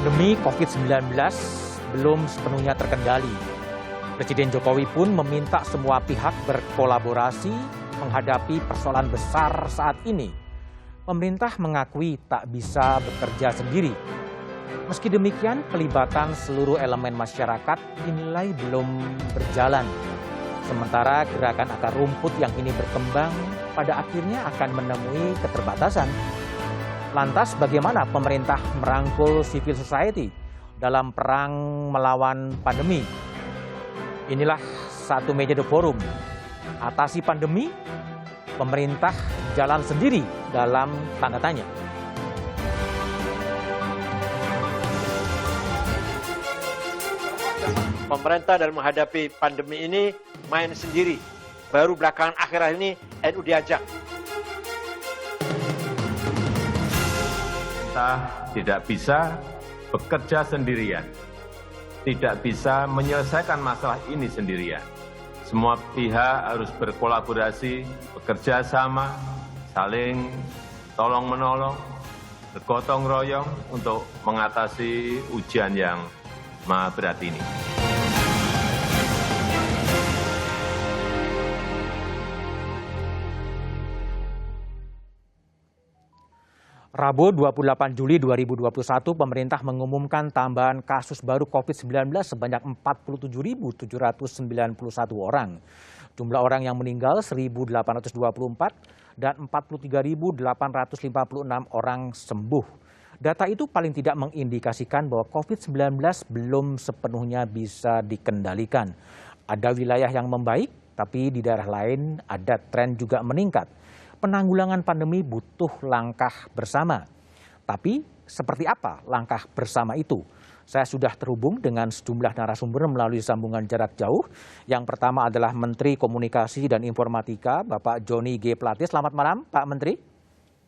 Pandemi COVID-19 belum sepenuhnya terkendali. Presiden Jokowi pun meminta semua pihak berkolaborasi menghadapi persoalan besar saat ini. Pemerintah mengakui tak bisa bekerja sendiri. Meski demikian, pelibatan seluruh elemen masyarakat dinilai belum berjalan. Sementara gerakan akar rumput yang ini berkembang pada akhirnya akan menemui keterbatasan. Lantas bagaimana pemerintah merangkul civil society dalam perang melawan pandemi? Inilah satu meja The Forum. Atasi pandemi, pemerintah jalan sendiri dalam tanda tanya. Pemerintah dalam menghadapi pandemi ini main sendiri. Baru belakangan akhir ini NU diajak. Kita tidak bisa bekerja sendirian, tidak bisa menyelesaikan masalah ini sendirian. Semua pihak harus berkolaborasi, bekerja sama, saling tolong-menolong, bergotong royong untuk mengatasi ujian yang maha berat ini. Rabu 28 Juli 2021, pemerintah mengumumkan tambahan kasus baru COVID-19 sebanyak 47.791 orang. Jumlah orang yang meninggal 1.824 dan 43.856 orang sembuh. Data itu paling tidak mengindikasikan bahwa COVID-19 belum sepenuhnya bisa dikendalikan. Ada wilayah yang membaik, tapi di daerah lain ada tren juga meningkat. Penanggulangan pandemi butuh langkah bersama. Tapi seperti apa langkah bersama itu? Saya sudah terhubung dengan sejumlah narasumber melalui sambungan jarak jauh. Yang pertama adalah Menteri Komunikasi dan Informatika, Bapak Joni G. Plate. Selamat malam, Pak Menteri.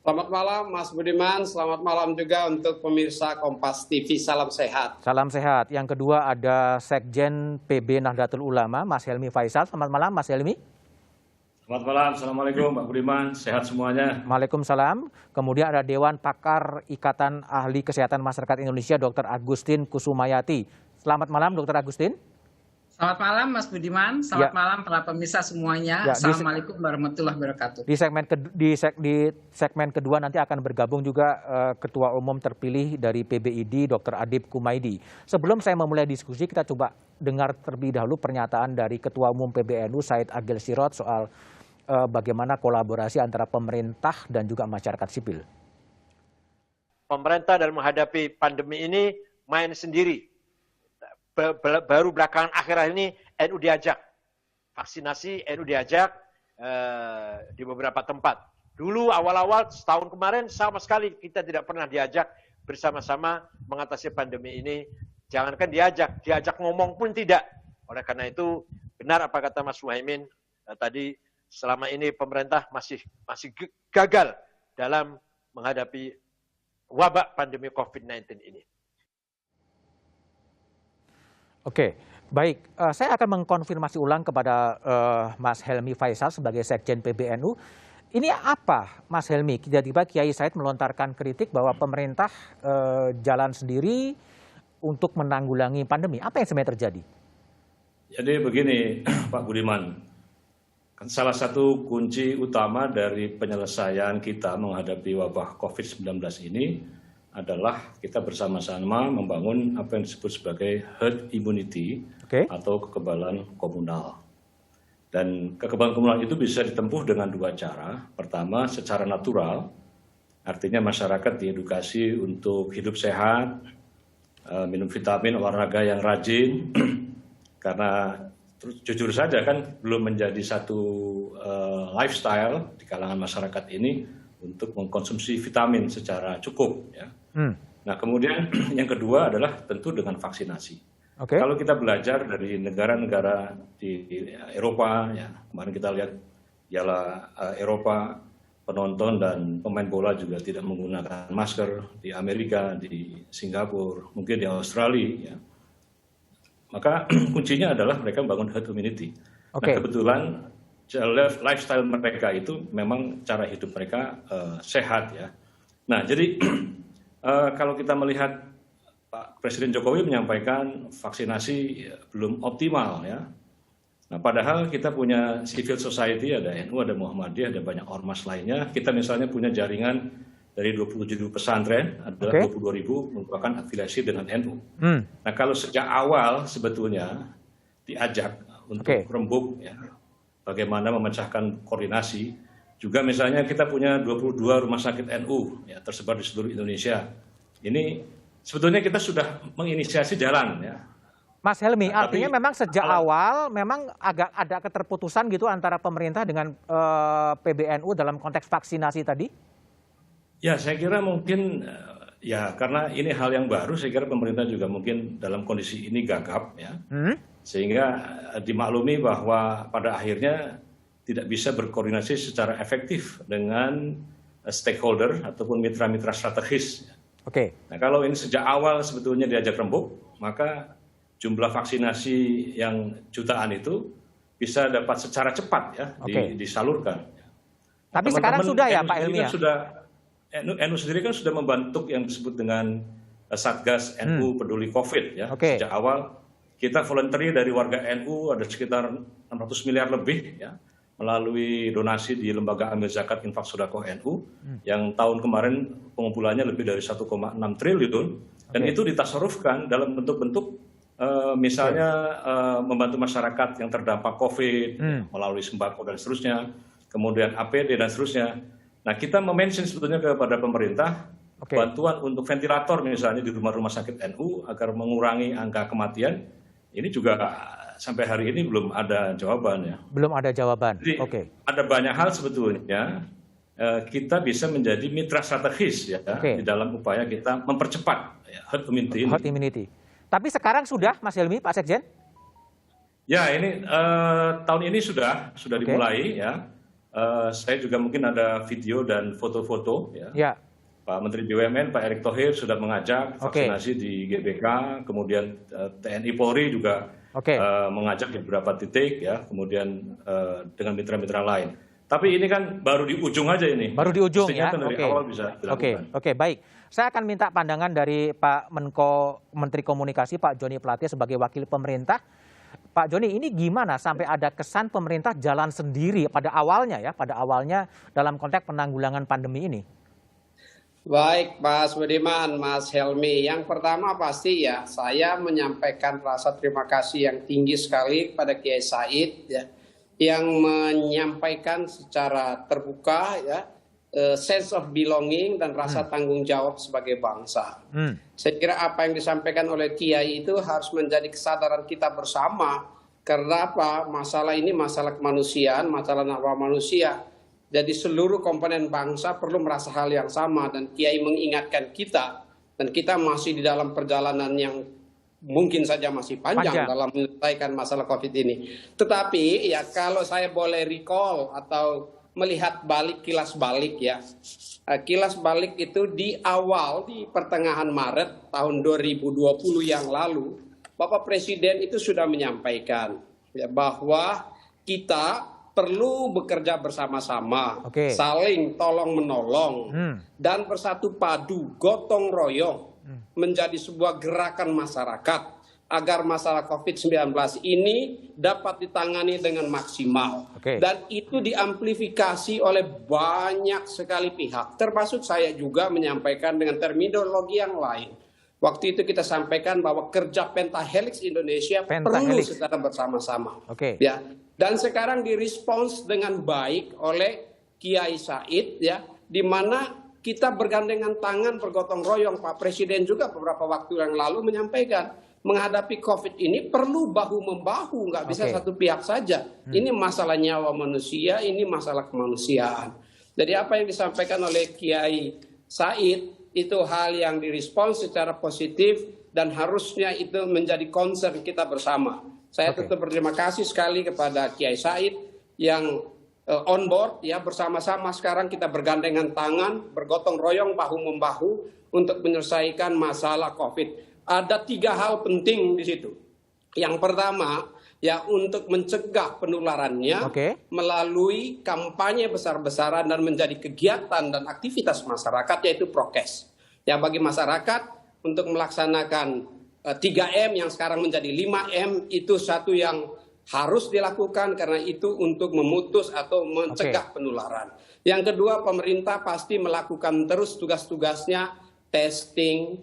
Selamat malam, Mas Budiman. Selamat malam juga untuk pemirsa Kompas TV. Salam sehat. Salam sehat. Yang kedua ada Sekjen PB Nahdlatul Ulama, Mas Helmi Faisal. Selamat malam, Mas Helmi. Selamat malam, Assalamualaikum Pak Budiman, sehat semuanya. Waalaikumsalam. Kemudian ada Dewan Pakar Ikatan Ahli Kesehatan Masyarakat Indonesia, Dr. Agustin Kusumayati. Selamat malam, Dr. Agustin. Selamat malam, Mas Budiman. Selamat malam para pemirsa semuanya. Assalamualaikum warahmatullahi wabarakatuh. Di segmen kedua nanti akan bergabung juga Ketua Umum terpilih dari PBID, Dr. Adib Kumaydi. Sebelum saya memulai diskusi, kita coba dengar terlebih dahulu pernyataan dari Ketua Umum PBNU, Said Agil Sirot, soal bagaimana kolaborasi antara pemerintah dan juga masyarakat sipil. Pemerintah dalam menghadapi pandemi ini main sendiri. Baru belakangan akhir ini NU diajak. Vaksinasi NU diajak di beberapa tempat. Dulu awal-awal setahun kemarin sama sekali kita tidak pernah diajak bersama-sama mengatasi pandemi ini. Jangankan diajak ngomong pun tidak. Oleh karena itu benar apa kata Mas Muhaimin tadi, selama ini pemerintah masih gagal dalam menghadapi wabak pandemi COVID-19 ini. Oke, baik. Saya akan mengkonfirmasi ulang kepada Mas Helmi Faisal sebagai Sekjen PBNU. Ini apa, Mas Helmi? Tiba-tiba Kiai Said melontarkan kritik bahwa pemerintah jalan sendiri untuk menanggulangi pandemi. Apa yang sebenarnya terjadi? Jadi begini, Pak Budiman. Salah satu kunci utama dari penyelesaian kita menghadapi wabah COVID-19 ini adalah kita bersama-sama membangun apa yang disebut sebagai herd immunity atau kekebalan komunal. Dan kekebalan komunal itu bisa ditempuh dengan dua cara. Pertama, secara natural, artinya masyarakat diedukasi untuk hidup sehat, minum vitamin, olahraga yang rajin, karena terus jujur saja kan belum menjadi satu lifestyle di kalangan masyarakat ini untuk mengkonsumsi vitamin secara cukup. Ya. Nah kemudian yang kedua adalah tentu dengan vaksinasi. Kalau kita belajar dari negara-negara di Eropa, ya kemarin kita lihat Piala Eropa, penonton dan pemain bola juga tidak menggunakan masker. Di Amerika, di Singapura, mungkin di Australia. Ya. Maka kuncinya adalah mereka membangun herd immunity. Nah kebetulan lifestyle mereka itu memang cara hidup mereka sehat ya. Nah jadi kalau kita melihat Pak Presiden Jokowi menyampaikan vaksinasi belum optimal ya. Nah, padahal kita punya civil society, ada NU, ada Muhammadiyah, ada banyak ormas lainnya. Kita misalnya punya jaringan dari 27 pesantren, adalah 22.000 merupakan afiliasi dengan NU. Nah, kalau sejak awal sebetulnya diajak untuk rembuk ya, bagaimana memecahkan koordinasi. Juga misalnya kita punya 22 rumah sakit NU ya, tersebar di seluruh Indonesia. Ini sebetulnya kita sudah menginisiasi jalan ya. Mas Helmy, artinya memang sejak awal memang agak ada keterputusan gitu antara pemerintah dengan PBNU dalam konteks vaksinasi tadi? Ya, saya kira mungkin ya karena ini hal yang baru, saya kira pemerintah juga mungkin dalam kondisi ini gagap ya. Sehingga dimaklumi bahwa pada akhirnya tidak bisa berkoordinasi secara efektif dengan stakeholder ataupun mitra-mitra strategis. Nah, kalau ini sejak awal sebetulnya diajak rembuk, maka jumlah vaksinasi yang jutaan itu bisa dapat secara cepat ya disalurkan. Tapi sekarang sudah ya Pak Helmy ya? NU sendiri kan sudah membentuk yang disebut dengan Satgas NU Peduli COVID ya. Sejak awal kita voluntary dari warga NU ada sekitar 600 miliar lebih ya melalui donasi di Lembaga Amil Zakat Infak Sedekah NU yang tahun kemarin pengumpulannya lebih dari 1,6 triliun dan itu ditasarufkan dalam bentuk-bentuk misalnya membantu masyarakat yang terdampak COVID melalui sembako dan seterusnya, kemudian APD dan seterusnya. Nah, kita memention sebetulnya kepada pemerintah bantuan untuk ventilator misalnya di rumah-rumah sakit NU agar mengurangi angka kematian. Ini juga sampai hari ini belum ada jawabannya. Belum ada jawaban. Jadi, ada banyak hal sebetulnya kita bisa menjadi mitra strategis ya di dalam upaya kita mempercepat herd immunity. Tapi sekarang sudah, Mas Helmy, Pak Sekjen? Ya, ini tahun ini sudah dimulai ya. Saya juga mungkin ada video dan foto-foto ya. Pak Menteri BUMN, Pak Erick Thohir sudah mengajak vaksinasi di GBK, kemudian TNI Polri juga mengajak di beberapa titik ya, kemudian dengan mitra-mitra lain. Tapi ini kan baru di ujung aja ini. Baru di ujung ya. Kan dari awal bisa dilakukan. Oke, baik. Saya akan minta pandangan dari Pak Menteri Komunikasi, Pak Joni Plate sebagai wakil pemerintah. Pak Joni, ini gimana sampai ada kesan pemerintah jalan sendiri pada awalnya ya, dalam konteks penanggulangan pandemi ini? Baik, Mas Budiman, Mas Helmy. Yang pertama pasti ya, saya menyampaikan rasa terima kasih yang tinggi sekali pada Kiai Said ya, yang menyampaikan secara terbuka ya, sense of belonging dan rasa tanggung jawab sebagai bangsa. Saya kira apa yang disampaikan oleh Kiai itu harus menjadi kesadaran kita bersama. Karena apa? Masalah ini masalah kemanusiaan, masalah nyawa manusia. Jadi seluruh komponen bangsa perlu merasa hal yang sama dan Kiai mengingatkan kita dan kita masih di dalam perjalanan yang mungkin saja masih panjang dalam menyelesaikan masalah COVID ini. Tetapi ya kalau saya boleh recall atau melihat kilas balik ya. Kilas balik itu di pertengahan Maret tahun 2020 yang lalu, Bapak Presiden itu sudah menyampaikan ya, bahwa kita perlu bekerja bersama-sama, saling tolong-menolong, dan bersatu padu, gotong royong, menjadi sebuah gerakan masyarakat agar masalah COVID-19 ini dapat ditangani dengan maksimal. Dan itu diamplifikasi oleh banyak sekali pihak, termasuk saya juga menyampaikan dengan terminologi yang lain. Waktu itu kita sampaikan bahwa kerja Pentahelix Indonesia perlu secara bersama-sama. Ya. Dan sekarang direspons dengan baik oleh Kiai Said, ya, di mana kita bergandengan tangan, bergotong royong. Pak Presiden juga beberapa waktu yang lalu menyampaikan, menghadapi COVID ini perlu bahu-membahu, nggak bisa satu pihak saja. Ini masalah nyawa manusia, ini masalah kemanusiaan. Jadi apa yang disampaikan oleh Kiai Said itu hal yang direspons secara positif dan harusnya itu menjadi concern kita bersama. Saya tetap berterima kasih sekali kepada Kiai Said yang on board ya, bersama-sama sekarang kita bergandengan tangan, bergotong royong bahu-membahu untuk menyelesaikan masalah COVID. Ada 3 hal penting di situ. Yang pertama, ya untuk mencegah penularannya melalui kampanye besar-besaran dan menjadi kegiatan dan aktivitas masyarakat, yaitu prokes. Ya bagi masyarakat untuk melaksanakan 3M yang sekarang menjadi 5M itu satu yang harus dilakukan karena itu untuk memutus atau mencegah penularan. Yang kedua, pemerintah pasti melakukan terus tugas-tugasnya, testing,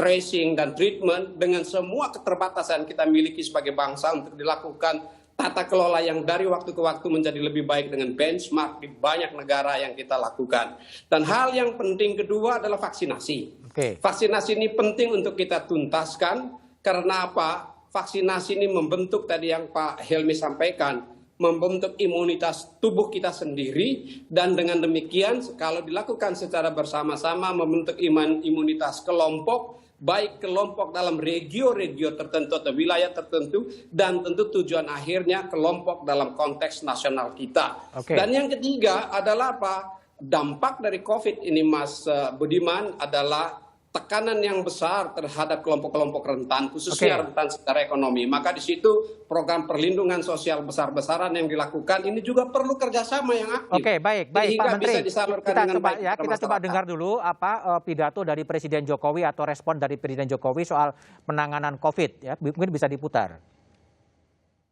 tracing, dan treatment dengan semua keterbatasan kita miliki sebagai bangsa untuk dilakukan tata kelola yang dari waktu ke waktu menjadi lebih baik dengan benchmark di banyak negara yang kita lakukan. Dan hal yang penting kedua adalah vaksinasi. Vaksinasi ini penting untuk kita tuntaskan karena apa? Vaksinasi ini membentuk tadi yang Pak Helmi sampaikan, membentuk imunitas tubuh kita sendiri dan dengan demikian kalau dilakukan secara bersama-sama membentuk imunitas kelompok, baik kelompok dalam regio-regio tertentu atau wilayah tertentu dan tentu tujuan akhirnya kelompok dalam konteks nasional kita. Dan yang ketiga adalah apa? Dampak dari COVID ini Mas Budiman adalah tekanan yang besar terhadap kelompok-kelompok rentan, khususnya rentan secara ekonomi. Maka di situ program perlindungan sosial besar-besaran yang dilakukan ini juga perlu kerjasama yang aktif. Baik Pak Menteri. Kita coba dengar dulu apa pidato dari Presiden Jokowi atau respon dari Presiden Jokowi soal penanganan COVID. Ya, mungkin bisa diputar.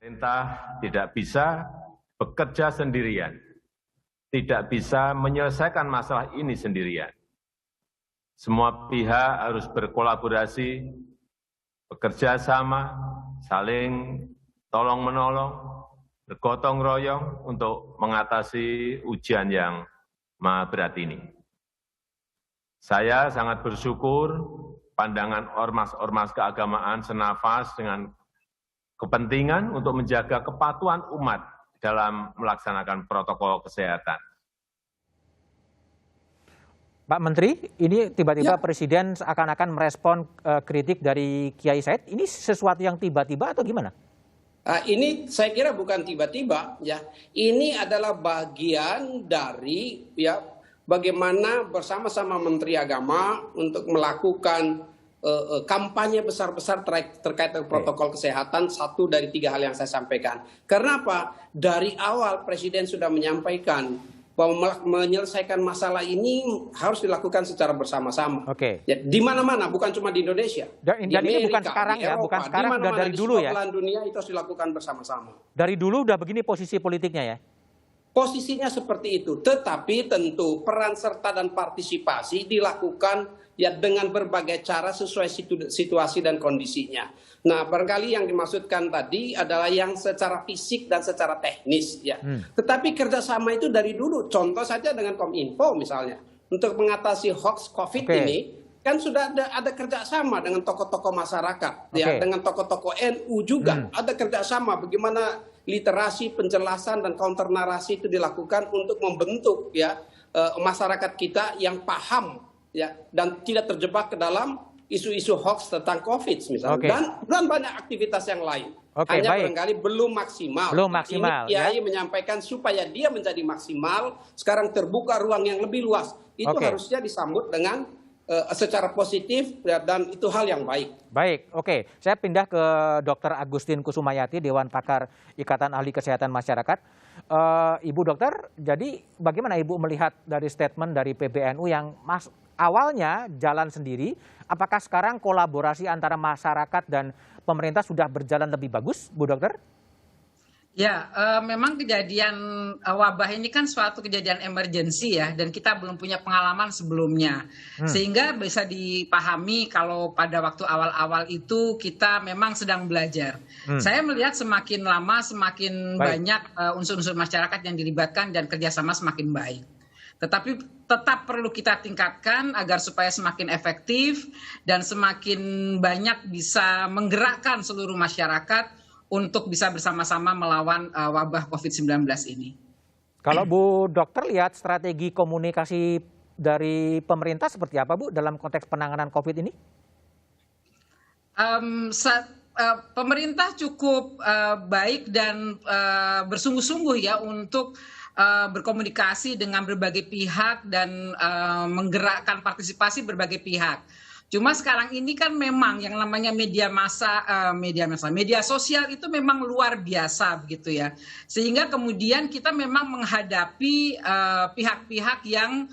Pemerintah tidak bisa bekerja sendirian, tidak bisa menyelesaikan masalah ini sendirian. Semua pihak harus berkolaborasi, bekerja sama, saling tolong-menolong, bergotong royong untuk mengatasi ujian yang maha berat ini. Saya sangat bersyukur pandangan ormas-ormas keagamaan senafas dengan kepentingan untuk menjaga kepatuhan umat dalam melaksanakan protokol kesehatan. Pak Menteri, ini tiba-tiba Presiden seakan-akan merespon kritik dari Kiai Said. Ini sesuatu yang tiba-tiba atau gimana? Ini saya kira bukan tiba-tiba, ya. Ini adalah bagian dari ya bagaimana bersama-sama Menteri Agama untuk melakukan kampanye besar-besar terkait dengan protokol kesehatan. Satu dari 3 hal yang saya sampaikan. Karena apa? Dari awal Presiden sudah menyampaikan bahwa menyelesaikan masalah ini harus dilakukan secara bersama-sama. Ya, di mana-mana, bukan cuma di Indonesia. Dan ini bukan sekarang ya, bukan sekarang, sudah dari dulu ya. Di belahan dunia itu harus dilakukan bersama-sama. Dari dulu udah begini posisi politiknya ya? Posisinya seperti itu, tetapi tentu peran serta dan partisipasi dilakukan ya dengan berbagai cara sesuai situasi dan kondisinya. Nah, barangkali yang dimaksudkan tadi adalah yang secara fisik dan secara teknis ya. Tetapi kerjasama itu dari dulu. Contoh saja dengan Kominfo misalnya untuk mengatasi hoax COVID ini kan sudah ada kerjasama dengan tokoh-tokoh masyarakat ya, dengan tokoh-tokoh NU juga ada kerjasama bagaimana literasi, penjelasan dan counter narasi itu dilakukan untuk membentuk ya masyarakat kita yang paham ya dan tidak terjebak ke dalam isu-isu hoax tentang COVID misalnya dan banyak aktivitas yang lain. Hanya barangkali belum maksimal. Ini Kiai menyampaikan supaya dia menjadi maksimal. Sekarang terbuka ruang yang lebih luas. Itu harusnya disambut dengan secara positif dan itu hal yang baik. Saya pindah ke Dr. Agustin Kusumayati, Dewan Pakar Ikatan Ahli Kesehatan Masyarakat. Ibu Dokter, jadi bagaimana Ibu melihat dari statement dari PBNU yang awalnya jalan sendiri, apakah sekarang kolaborasi antara masyarakat dan pemerintah sudah berjalan lebih bagus, Bu Dokter? Ya, memang kejadian wabah ini kan suatu kejadian emergensi ya, dan kita belum punya pengalaman sebelumnya. Sehingga bisa dipahami kalau pada waktu awal-awal itu kita memang sedang belajar. Saya melihat semakin lama semakin banyak unsur-unsur masyarakat yang dilibatkan dan kerjasama semakin baik. Tetapi tetap perlu kita tingkatkan agar supaya semakin efektif dan semakin banyak bisa menggerakkan seluruh masyarakat untuk bisa bersama-sama melawan wabah COVID-19 ini. Kalau Bu Dokter lihat strategi komunikasi dari pemerintah seperti apa Bu dalam konteks penanganan COVID ini? Pemerintah cukup baik dan bersungguh-sungguh ya untuk berkomunikasi dengan berbagai pihak dan menggerakkan partisipasi berbagai pihak. Cuma sekarang ini kan memang yang namanya media sosial itu memang luar biasa begitu ya. Sehingga kemudian kita memang menghadapi pihak-pihak yang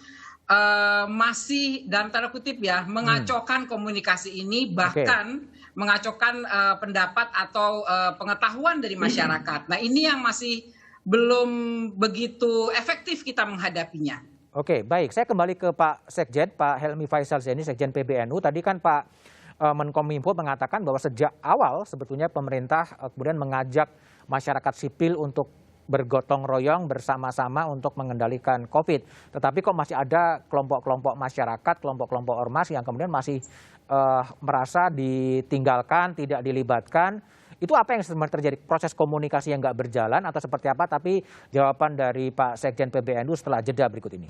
masih dalam tanda kutip ya mengacaukan komunikasi ini, bahkan mengacaukan pendapat atau pengetahuan dari masyarakat. Nah ini yang masih belum begitu efektif kita menghadapinya. Oke, baik. Saya kembali ke Pak Sekjen, Pak Helmi Faisal Zaini, Sekjen PBNU. Tadi kan Pak Menkominfo mengatakan bahwa sejak awal sebetulnya pemerintah kemudian mengajak masyarakat sipil untuk bergotong royong bersama-sama untuk mengendalikan COVID. Tetapi kok masih ada kelompok-kelompok masyarakat, kelompok-kelompok ormas yang kemudian masih merasa ditinggalkan, tidak dilibatkan. Itu apa yang sebenarnya terjadi? Proses komunikasi yang nggak berjalan atau seperti apa? Tapi jawaban dari Pak Sekjen PBNU setelah jeda berikut ini.